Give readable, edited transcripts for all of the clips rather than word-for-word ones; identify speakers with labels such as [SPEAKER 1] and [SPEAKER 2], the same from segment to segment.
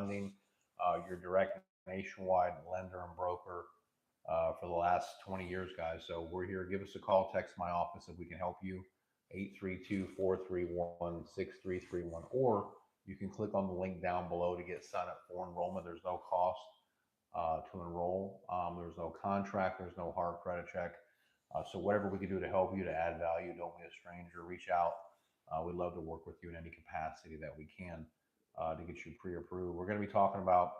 [SPEAKER 1] funding. Your direct nationwide lender and broker for the last 20 years, guys. So we're here. Give us a call, text my office if we can help you. 832-431-6331, or you can click on the link down below to get signed up for enrollment. There's no cost to enroll. There's no contract. There's no hard credit check. So whatever we can do to help you, to add value, don't be a stranger. Reach out. We'd love to work with you in any capacity that we can to get you pre-approved. We're going to be talking about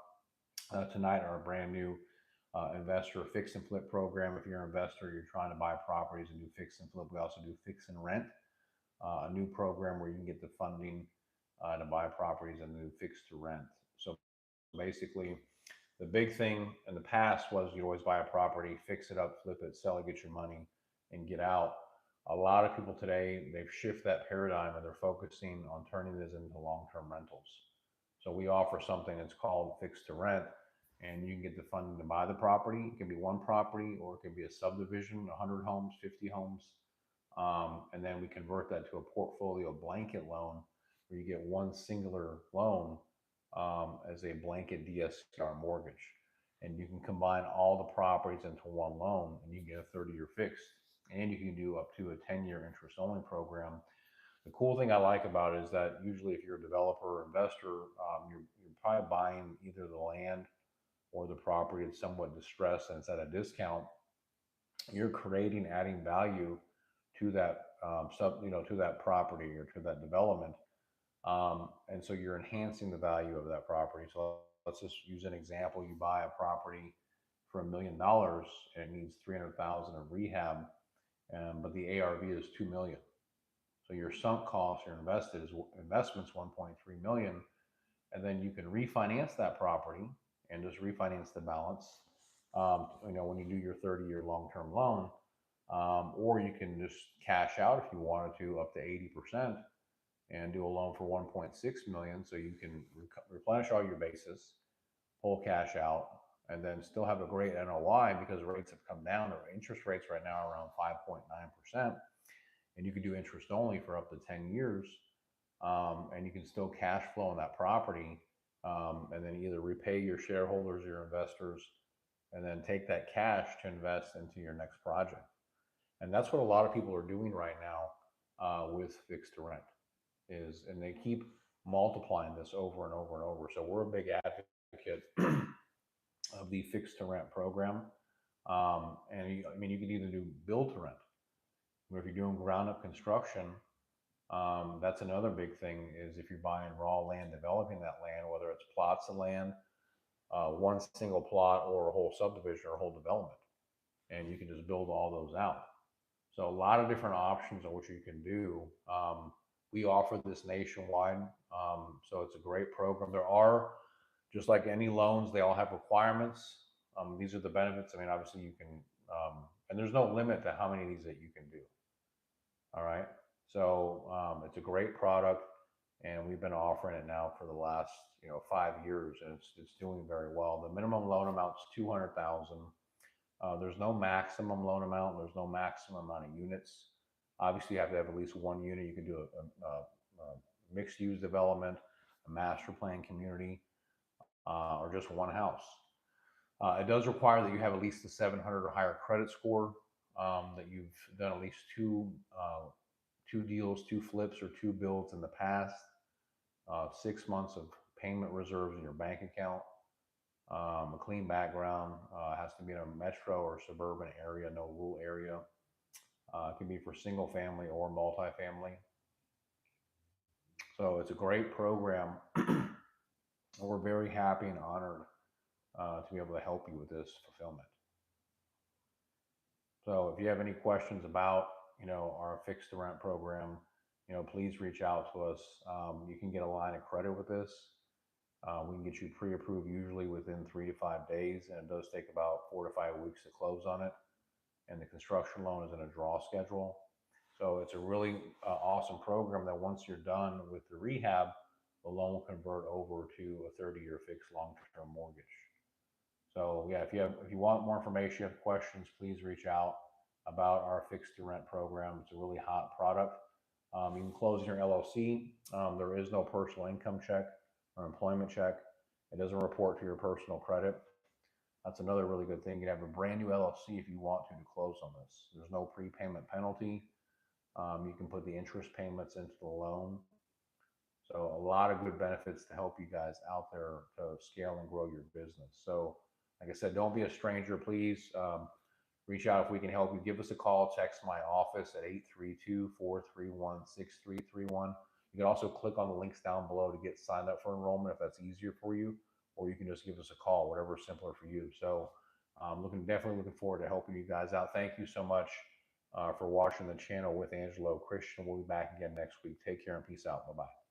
[SPEAKER 1] tonight our brand new investor fix and flip program. If you're an investor, you're trying to buy properties and do fix and flip. We also do fix and rent, a new program where you can get the funding to buy properties and do fix to rent. So basically, the big thing in the past was you'd always buy a property, fix it up, flip it, sell it, get your money, and get out. A lot of people today, they've shifted that paradigm and they're focusing on turning this into long-term rentals. So we offer something that's called fix to rent, and you can get the funding to buy the property. It can be one property, or it can be a subdivision, 100 homes, 50 homes. And then we convert that to a portfolio blanket loan where you get one singular loan as a blanket DSCR mortgage. And you can combine all the properties into one loan, and you get a 30-year fixed. And you can do up to a 10-year interest-only program. The cool thing I like about it is that usually if you're a developer or investor, you're probably buying either the land or the property that's somewhat distressed and it's at a discount. You're adding value to that to that property or to that development, and so you're enhancing the value of that property. So let's just use an example: you buy a property for $1 million and it needs 300,000 of rehab, but the ARV is 2 million. So your sunk cost, your investment's 1.3 million, and then you can refinance that property and just refinance the balance. When you do your 30-year long-term loan, or you can just cash out if you wanted to up to 80% and do a loan for 1.6 million, so you can replenish all your bases, pull cash out, and then still have a great NOI because rates have come down. The interest rates right now are around 5.9%, and you can do interest only for up to 10 years, and you can still cash flow on that property, and then either repay your shareholders or your investors, and then take that cash to invest into your next project. And that's what a lot of people are doing right now with fixed to rent, and they keep multiplying this over and over and over. So we're a big advocate of the fixed to rent program. And you can either do build to rent, where if you're doing ground up construction, that's another big thing, is if you're buying raw land, developing that land, whether it's plots of land, one single plot, or a whole subdivision or a whole development, and you can just build all those out. So a lot of different options on what you can do. We offer this nationwide, so it's a great program. There are, just like any loans, they all have requirements. These are the benefits. Obviously you can, and there's no limit to how many of these that you can do. All right. So it's a great product, and we've been offering it now for the last 5 years, and it's doing very well. The minimum loan amount is 200,000. There's no maximum loan amount. There's no maximum amount of units. Obviously, you have to have at least one unit. You can do a mixed-use development, a master plan community, or just one house. It does require that you have at least a 700 or higher credit score, that you've done at least two deals, 2 flips, or 2 builds in the past, 6 months of payment reserves in your bank account, a clean background, has to be in a metro or suburban area, no rural area. It can be for single family or multifamily. So it's a great program. We're very happy and honored to be able to help you with this fulfillment. So if you have any questions about our fixed to rent program, please reach out to us. You can get a line of credit with this. We can get you pre-approved usually within 3 to 5 days, and it does take about 4 to 5 weeks to close on it. And the construction loan is in a draw schedule. So it's a really awesome program that once you're done with the rehab, the loan will convert over to a 30-year fixed long-term mortgage. So yeah, if you want more information, you have questions, please reach out about our fixed to rent program. It's a really hot product. You can close in your LLC. There is no personal income check or employment check. It doesn't report to your personal credit. That's another really good thing. You have a brand new LLC if you want to close on this. There's no prepayment penalty. You can put the interest payments into the loan. So a lot of good benefits to help you guys out there to scale and grow your business. So like I said, don't be a stranger, please. Reach out if we can help you. Give us a call, text my office at 832-431-6331. You can also click on the links down below to get signed up for enrollment if that's easier for you, or you can just give us a call, whatever's simpler for you. So definitely looking forward to helping you guys out. Thank you so much for watching the channel with Angelo Christian. We'll be back again next week. Take care and peace out. Bye-bye.